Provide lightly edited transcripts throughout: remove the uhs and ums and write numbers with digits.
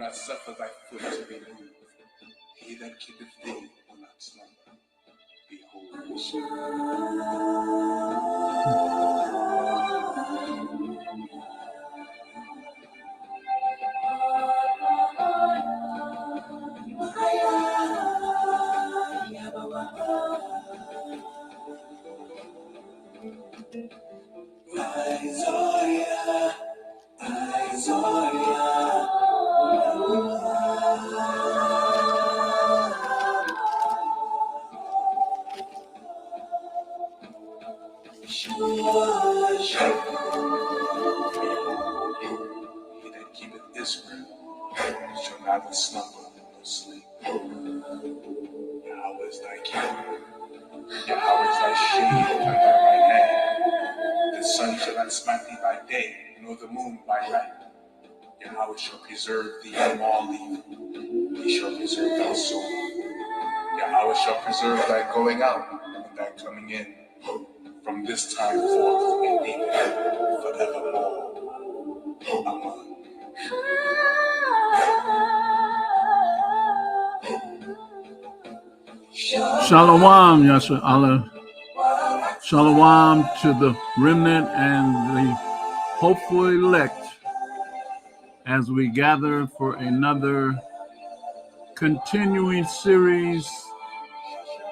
not suffer thy foot to be moved. He that keepeth thee will not slumber. Isaiah, Isaiah. He that keepeth Israel shall neither slumber nor sleep. Yahweh is thy keeper. Yahweh is thy shade upon thy right hand. The sun shall not smite thee by day, nor the moon by night. Yahweh shall preserve thee from all evil. He shall preserve thy soul. Yahweh shall preserve thy going out and thy coming in, from this time forth and even forevermore. Amen. Shalom, Yasha Allah. Shalom to the remnant and the hopeful elect as we gather for another continuing series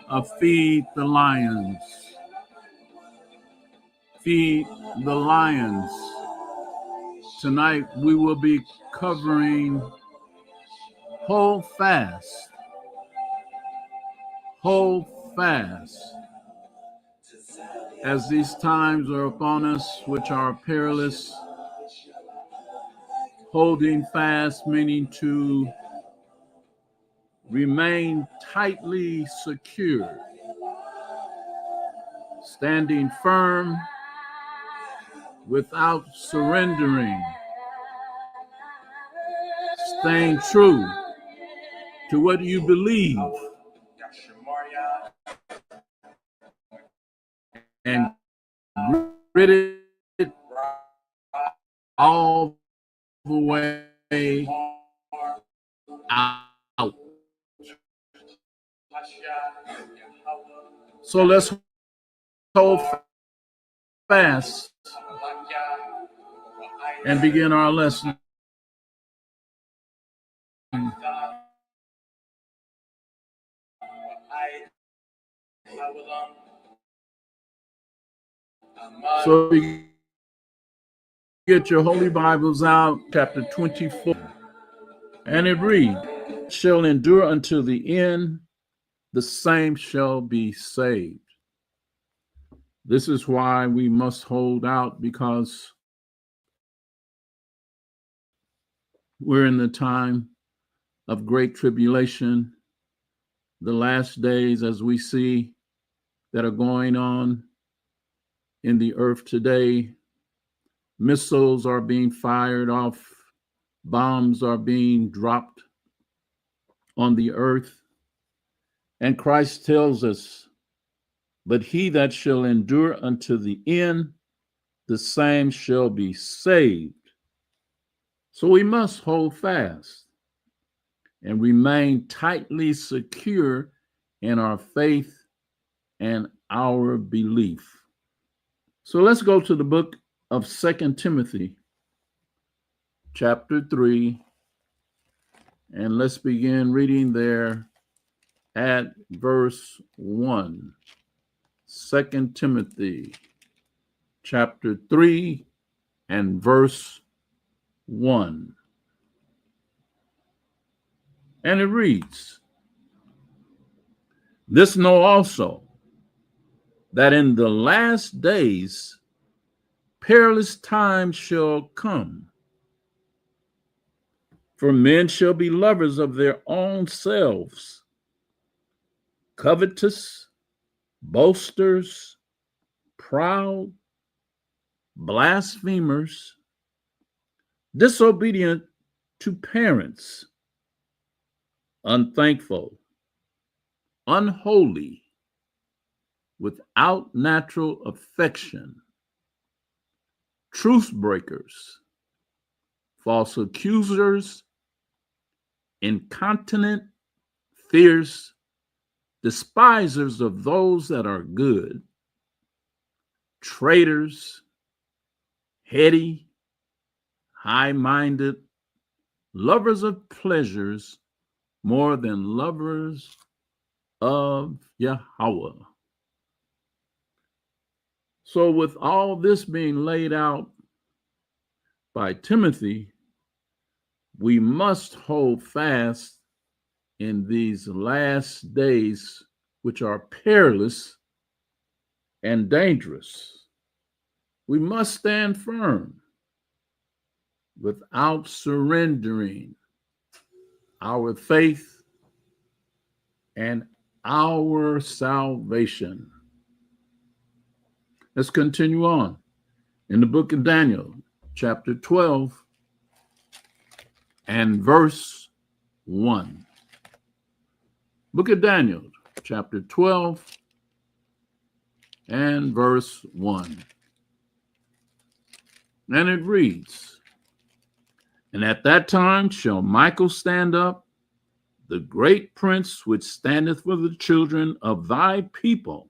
of Feed the Lions. Feed the Lions. Tonight we will be covering Hold Fast. Hold fast. As these times are upon us, which are perilous, holding fast meaning to remain tightly secure, standing firm without surrendering, staying true to what you believe, and grit it all the way out. So let's hold fast and begin our lesson. So you get your Holy Bibles out, chapter 24, and it reads, "Shall endure until the end, the same shall be saved." This is why we must hold out, because we're in the time of great tribulation, the last days as we see that are going on in the earth today. Missiles are being fired off, bombs are being dropped on the earth. And Christ tells us, "But he that shall endure unto the end, the same shall be saved." So we must hold fast and remain tightly secure in our faith and our belief. So let's go to the book of 2 Timothy, chapter 3, and let's begin reading there at verse 1. 2 Timothy, chapter 3, and verse 1. And it reads, "This know also, that in the last days perilous times shall come. For men shall be lovers of their own selves, covetous, boasters, proud, blasphemers, disobedient to parents, unthankful, unholy, without natural affection, truce breakers, false accusers, incontinent, fierce, despisers of those that are good, traitors, heady, high-minded, lovers of pleasures more than lovers of Yahweh. So with all this being laid out by Timothy, we must hold fast in these last days, which are perilous and dangerous. We must stand firm without surrendering our faith and our salvation. Let's continue on in the book of Daniel, chapter 12 and verse 1. Book of Daniel, chapter 12 and verse 1. And it reads, "And at that time shall Michael stand up, the great prince which standeth for the children of thy people.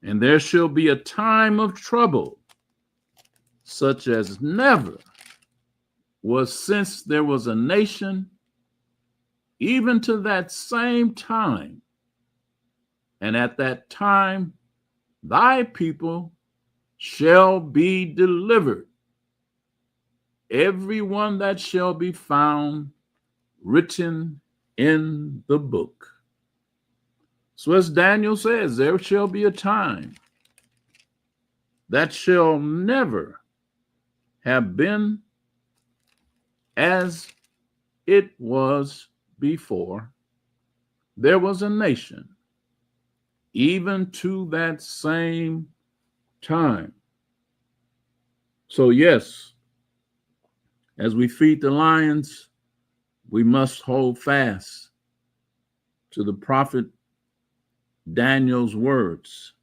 And there shall be a time of trouble, such as never was since there was a nation, even to that same time. And at that time thy people shall be delivered, every one that shall be found written in the book." So as Daniel says, there shall be a time that shall never have been as it was before there was a nation, even to that same time. So yes, as we feed the lions, we must hold fast to the prophet Daniel's words.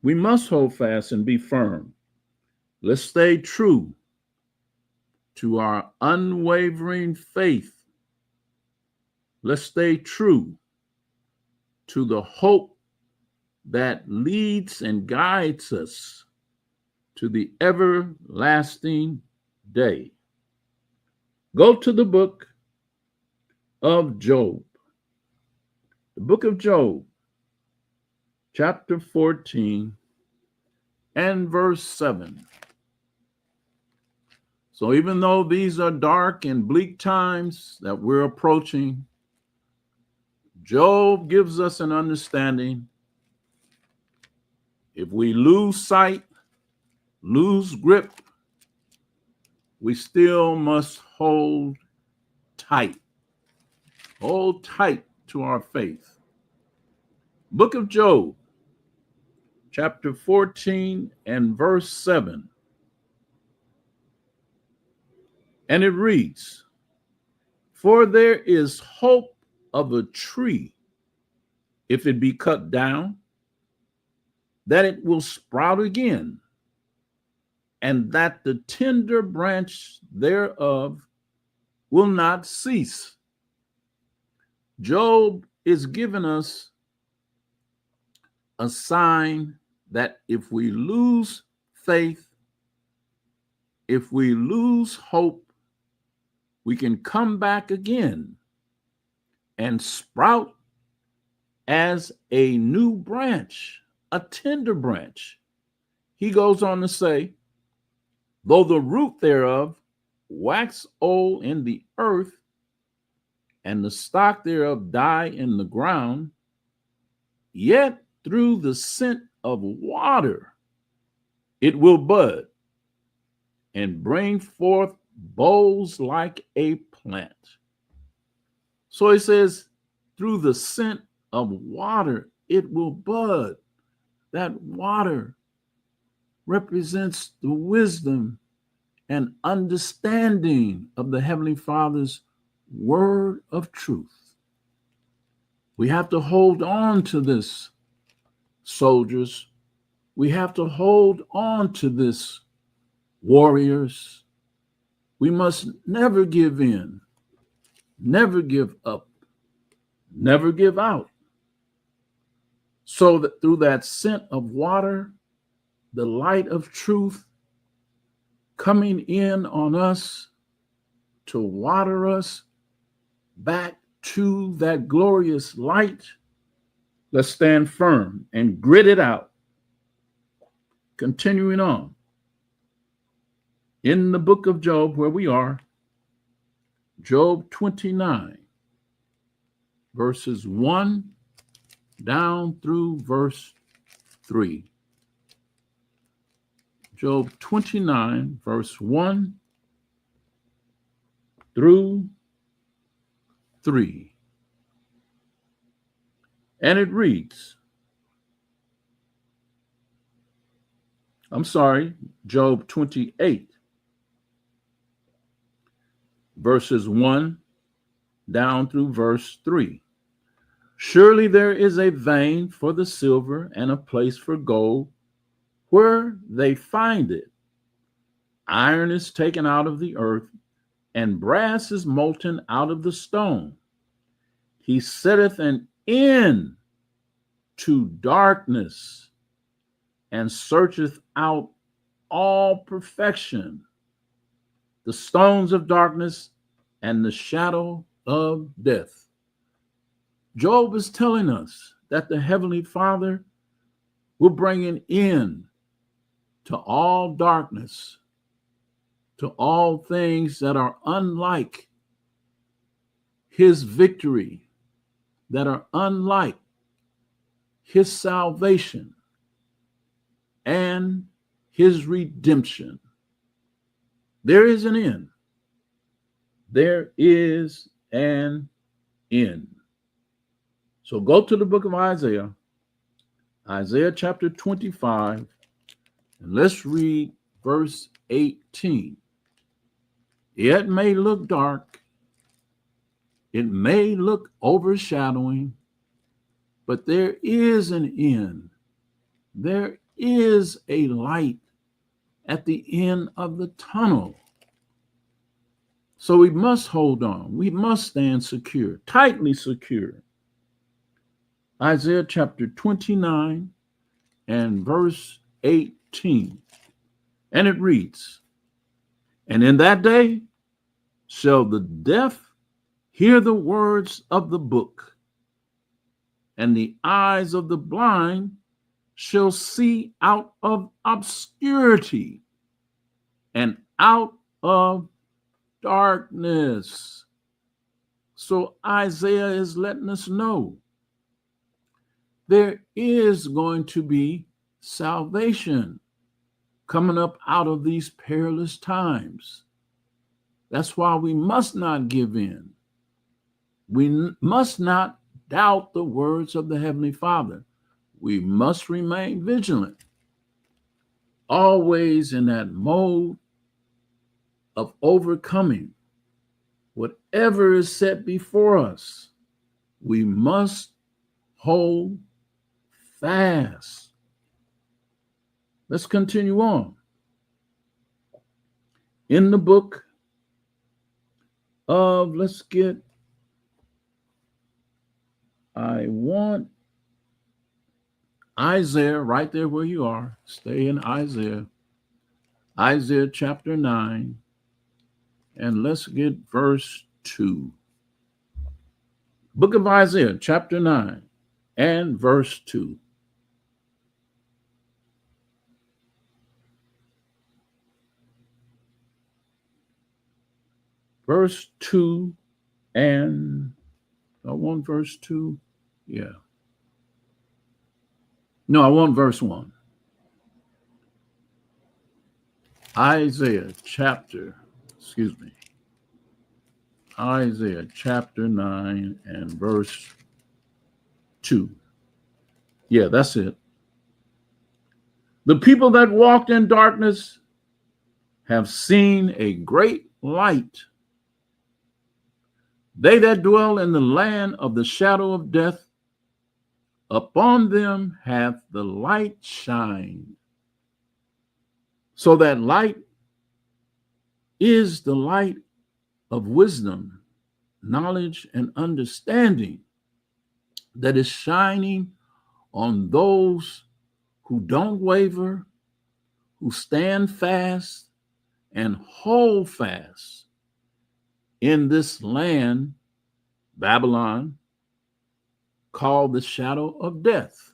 We must hold fast and be firm. Let's stay true to our unwavering faith. Let's stay true to the hope that leads and guides us to the everlasting day. Go to the book of Job. The book of Job, chapter 14 and verse 7. So even though these are dark and bleak times that we're approaching, Job gives us an understanding. If we lose sight, lose grip, we still must hold tight. Hold tight to our faith. Book of Job, chapter 14 and verse 7. And it reads, "For there is hope of a tree, if it be cut down, that it will sprout again, and that the tender branch thereof will not cease." Job is giving us a sign that if we lose faith, if we lose hope, we can come back again and sprout as a new branch, a tender branch. He goes on to say, "Though the root thereof wax old in the earth, and the stock thereof die in the ground, yet through the scent of water it will bud and bring forth boughs like a plant." So he says, through the scent of water it will bud. That water represents the wisdom and understanding of the Heavenly Father's word of truth. We have to hold on to this, soldiers. We have to hold on to this, warriors. We must never give in. Never give up. Never give out. So that through that scent of water, the light of truth coming in on us to water us back to that glorious light, let's stand firm and grit it out. Continuing on. In the book of Job, where we are, Job 29, verses 1 down through verse 3. Job 29, verse 1 through 3. And it reads, Job 28, verses 1 down through verse 3. Surely there is a vein for the silver and a place for gold, where they find it. Iron is taken out of the earth, and brass is molten out of the stone. He setteth an end to darkness, and searcheth out all perfection, the stones of darkness and the shadow of death. Job is telling us that the Heavenly Father will bring an end to all darkness, to all things that are unlike his victory, that are unlike his salvation and his redemption. There is an end. There is an end. So go to the book of Isaiah, Isaiah chapter 25, and let's read verse 18. It may look dark, it may look overshadowing, but there is an end. There is a light at the end of the tunnel. So we must hold on. We must stand secure, tightly secure. Isaiah chapter 29 and verse 18. And it reads, and in that day shall the deaf hear the words of the book, and the eyes of the blind shall see out of obscurity and out of darkness. So Isaiah is letting us know there is going to be salvation coming up out of these perilous times. That's why we must not give in. We must not doubt the words of the Heavenly Father. We must remain vigilant, always in that mode of overcoming whatever is set before us. We must hold fast. Let's continue on. In the book of, I want Isaiah, right there where you are. Stay in Isaiah. Isaiah chapter 9. And let's get verse 2. Book of Isaiah chapter 9 and verse 2. Verse 2 and I want verse 2. Yeah. No, I want verse 1. Isaiah chapter 9 and verse 2. Yeah, that's it. The people that walked in darkness have seen a great light. They that dwell in the land of the shadow of death, upon them hath the light shined. So that light is the light of wisdom knowledge, and understanding that is shining on those who don't waver, who stand fast and hold fast in this land, Babylon, called the shadow of death.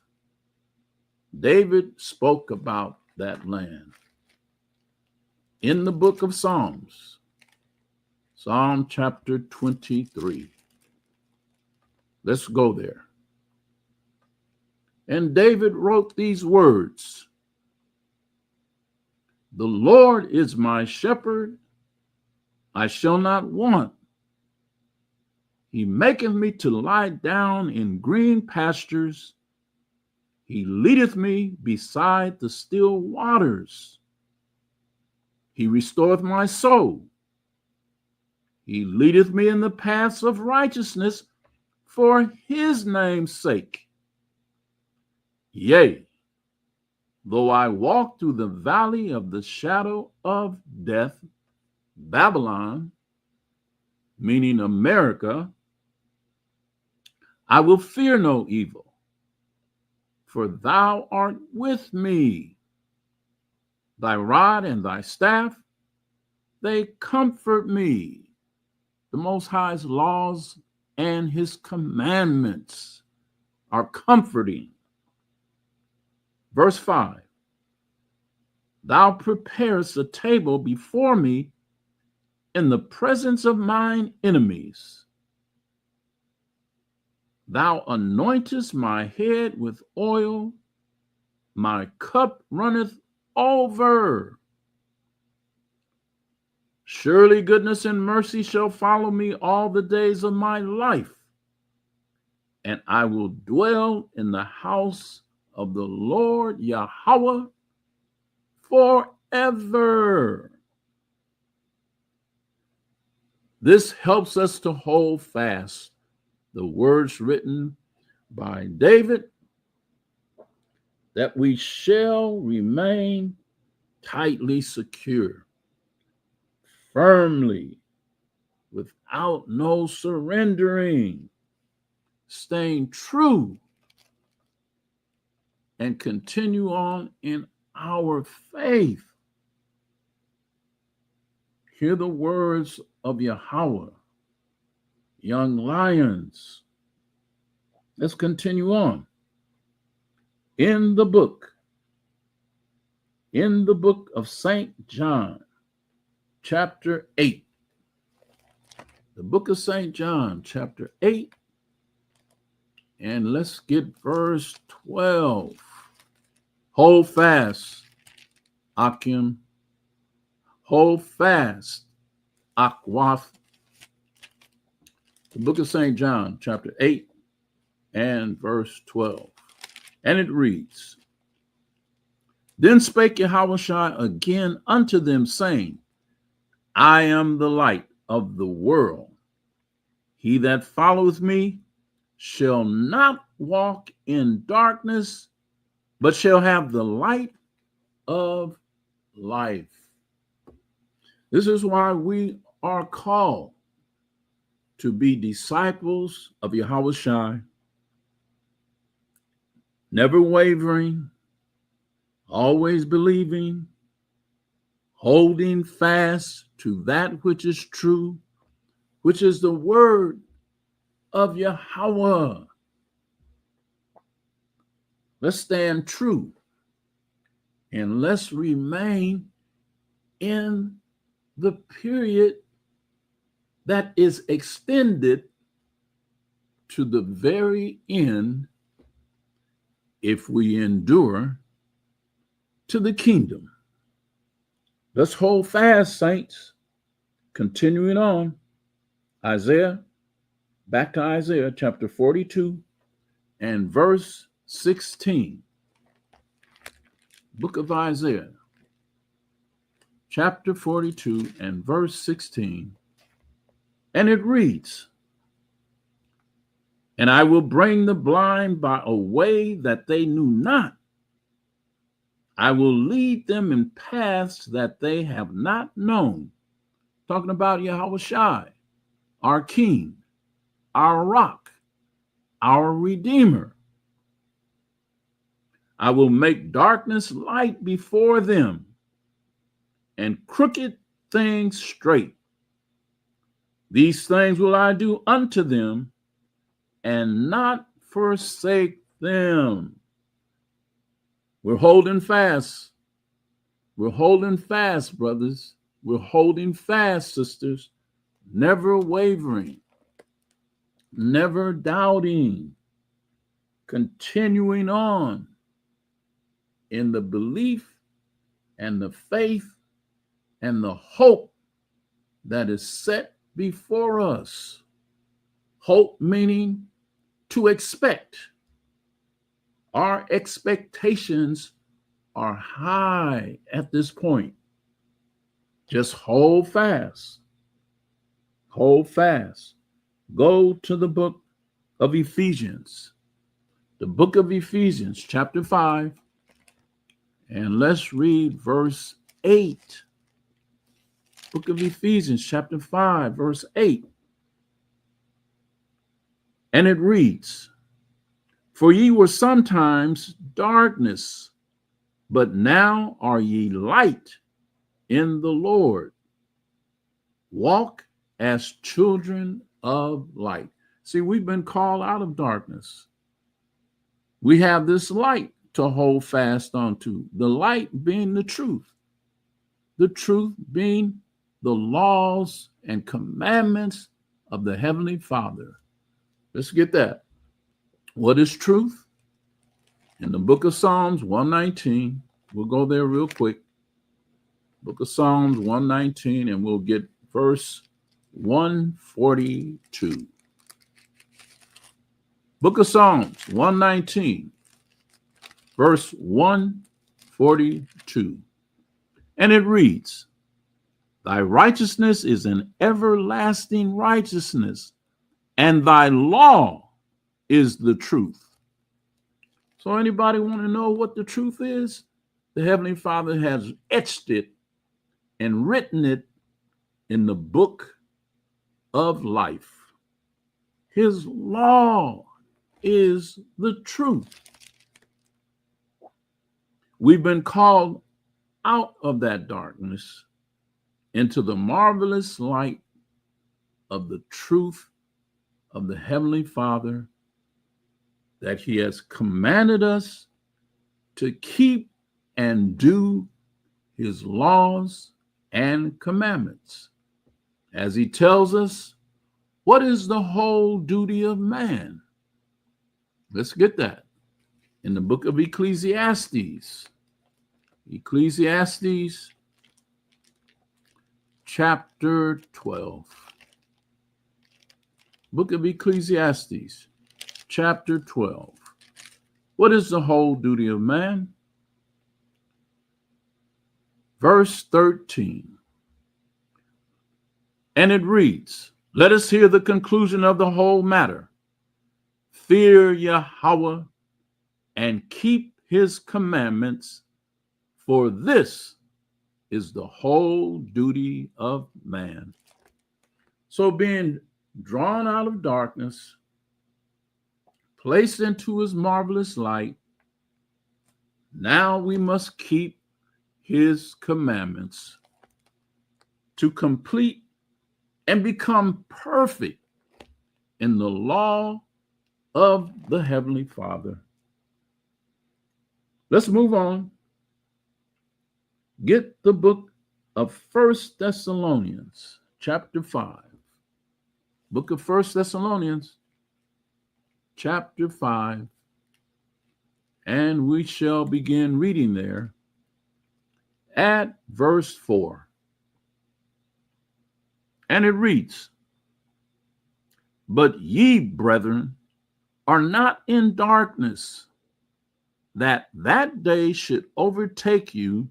David spoke about that land in the book of Psalms, Psalm chapter 23. Let's go there. And David wrote these words: "The Lord is my shepherd, I shall not want. He maketh me to lie down in green pastures. He leadeth me beside the still waters. He restoreth my soul. He leadeth me in the paths of righteousness for his name's sake. Yea, though I walk through the valley of the shadow of death," Babylon, meaning America, "I will fear no evil, for thou art with me. Thy rod and thy staff, they comfort me." The Most High's laws and his commandments are comforting. Verse 5, "Thou preparest a table before me in the presence of mine enemies. Thou anointest my head with oil, my cup runneth over. Surely goodness and mercy shall follow me all the days of my life, and I will dwell in the house of the Lord Yahweh forever." This helps us to hold fast the words written by David, that we shall remain tightly secure, firmly, without no surrendering, staying true, and continue on in our faith. Hear the words of Yahweh, young lions. Let's continue on. In the book of St. John, chapter 8. The book of St. John, chapter 8, and let's get verse 12. Hold fast, Akim. Hold fast, Akwath. The book of St. John, chapter 8, and verse 12. And it reads, "Then spake Yahushua again unto them, saying, I am the light of the world. He that followeth me shall not walk in darkness, but shall have the light of life." This is why we are called to be disciples of Yahushua, never wavering, always believing, holding fast to that which is true, which is the word of Yahweh. Let's stand true and let's remain in the period that is extended to the very end, if we endure to the kingdom. Let's hold fast, saints. Continuing on, back to Isaiah chapter 42 and verse 16. Book of Isaiah, chapter 42 and verse 16. And it reads, "And I will bring the blind by a way that they knew not. I will lead them in paths that they have not known." Talking about Yahushua, our King, our rock, our Redeemer. I will make darkness light before them and crooked things straight. These things will I do unto them and not forsake them. We're holding fast. We're holding fast, brothers. We're holding fast, sisters. Never wavering, never doubting, continuing on in the belief and the faith and the hope that is set before us. Hope meaning to expect. Our expectations are high at this point. Just hold fast. Hold fast. Go to the book of Ephesians. The book of Ephesians, chapter 5, and let's read verse 8. Book of Ephesians, chapter 5, verse 8. And it reads, For ye were sometimes darkness, but now are ye light in the Lord. Walk as children of light. See, we've been called out of darkness. We have this light to hold fast onto, the light being the truth being the laws and commandments of the Heavenly Father. Let's get that. What is truth? In the book of Psalms 119, we'll go there real quick. Book of Psalms 119, and we'll get verse 142. Book of Psalms 119, verse 142. And it reads, Thy righteousness is an everlasting righteousness, and thy law is the truth. So anybody want to know what the truth is? The Heavenly Father has etched it and written it in the book of life. His law is the truth. We've been called out of that darkness into the marvelous light of the truth of the Heavenly Father, that He has commanded us to keep and do His laws and commandments. As He tells us, what is the whole duty of man? Let's get that in the book of Ecclesiastes. Ecclesiastes chapter 12. Book of Ecclesiastes chapter 12. What is the whole duty of man? Verse 13. And it reads, Let us hear the conclusion of the whole matter. Fear Yahweh and keep His commandments, for this is the whole duty of man. So being drawn out of darkness, placed into His marvelous light, now we must keep His commandments to complete and become perfect in the law of the Heavenly Father. Let's move on. Get the book of 1 Thessalonians, chapter 5. Book of 1 Thessalonians, chapter 5. And we shall begin reading there at verse 4. And it reads, But ye, brethren, are not in darkness, that that day should overtake you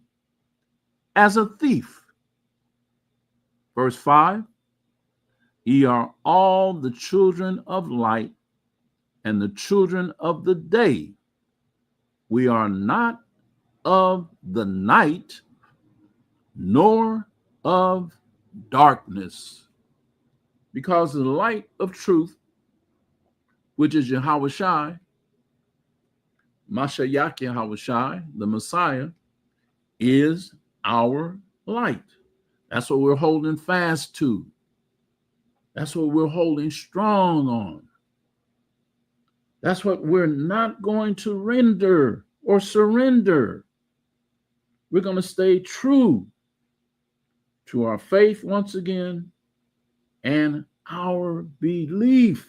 as a thief. Verse 5, Ye are all the children of light and the children of the day. We are not of the night, nor of darkness. because the light of truth, which is Yahweh Shai, Mashiach Yahweh Shai, the Messiah, is our light. That's what we're holding fast to. That's what we're holding strong on. That's what we're not going to render or surrender. We're going to stay true to our faith once again and our belief.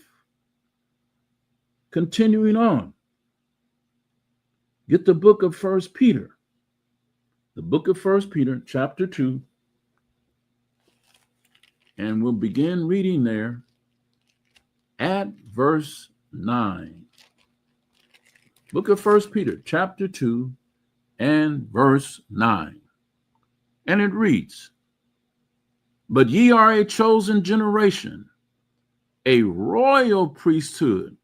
Continuing on, get the book of 1 Peter. The book of 1 Peter, chapter 2, and we'll begin reading there at verse 9. Book of 1 Peter, chapter 2, and verse 9. And it reads, "But ye are a chosen generation, a royal priesthood,"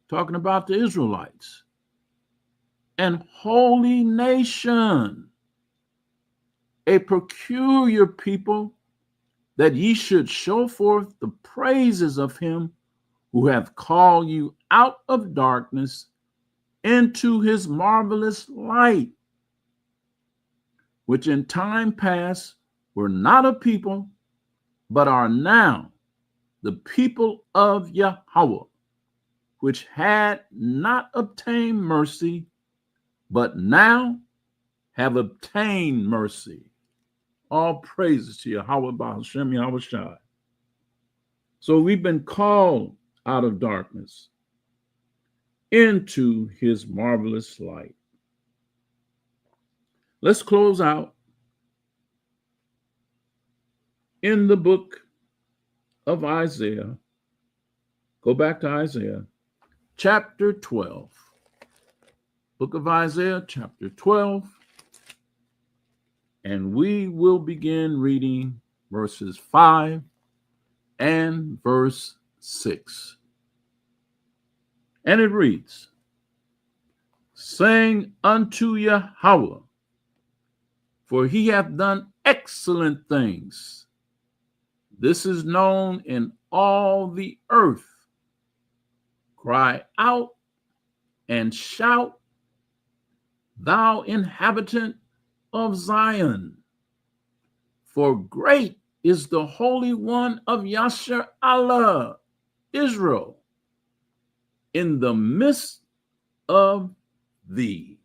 talking about the Israelites, "and holy nation, a peculiar people, that ye should show forth the praises of him who hath called you out of darkness into his marvelous light, which in time past were not a people, but are now the people of Yahweh, which had not obtained mercy, but now have obtained mercy." All praises to Yahweh B'Hashem Yahweh Shai. So we've been called out of darkness into his marvelous light. Let's close out in the book of Isaiah. Go back to Isaiah, chapter 12. Book of Isaiah, chapter 12. And we will begin reading verses 5 and verse 6. And it reads, "Sing unto Yahweh, for he hath done excellent things. This is known in all the earth. Cry out and shout, thou inhabitant of Zion, for great is the Holy One of Yasher Allah, Israel, in the midst of thee."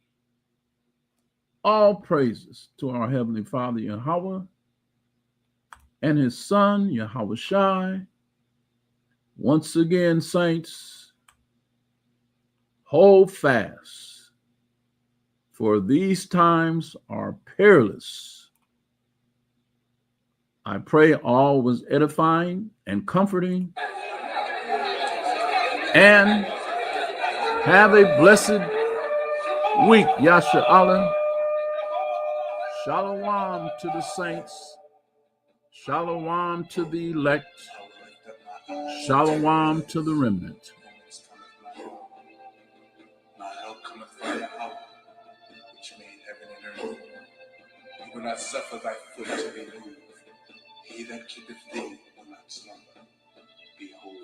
All praises to our Heavenly Father Yahweh and his Son Yahweh Shai. Once again, saints, hold fast, for these times are perilous. I pray all was edifying and comforting, and have a blessed week, Yasha Allah. Shalom to the saints. Shalom to the elect. Shalom to the remnant. My help cometh from Yahweh, which made heaven and earth. He will not suffer thy foot to be moved. He that keepeth thee will not slumber. Behold,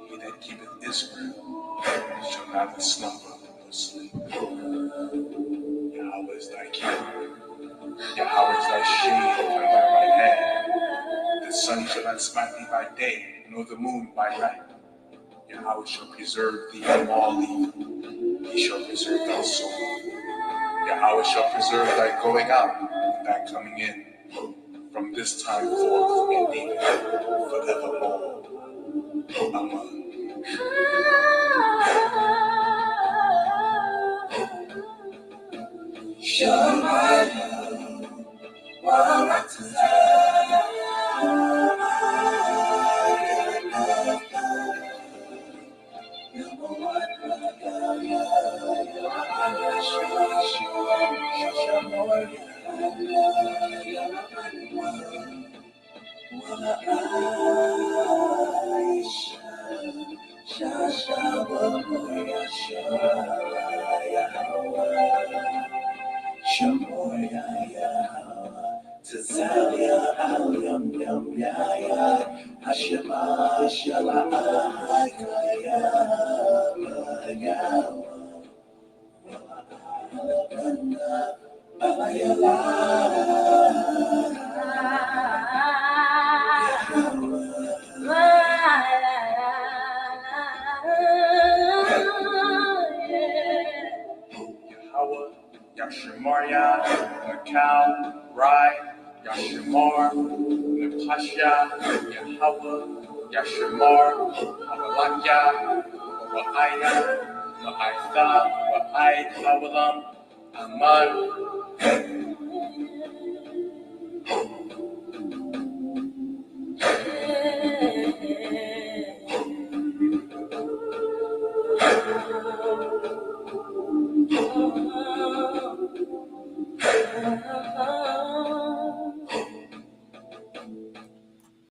he that keepeth Israel shall neither slumber nor sleep. Yahweh is thy keeper. Yahweh is thy shade upon thy right hand. The sun shall not smite thee by day, nor the moon by night. Yahweh shall preserve thee from all evil. He shall preserve thy soul. Yahweh shall preserve thy going out and thy coming in, from this time forth and even forevermore. Amen. Yahweh, Yashimoria, Makau, Rai, Yashimor, Nepasha, Yahweh, Yashimor, Amalakya, Wa'aya, Wa'aitha, Wa'ai, Hawalam, Aman,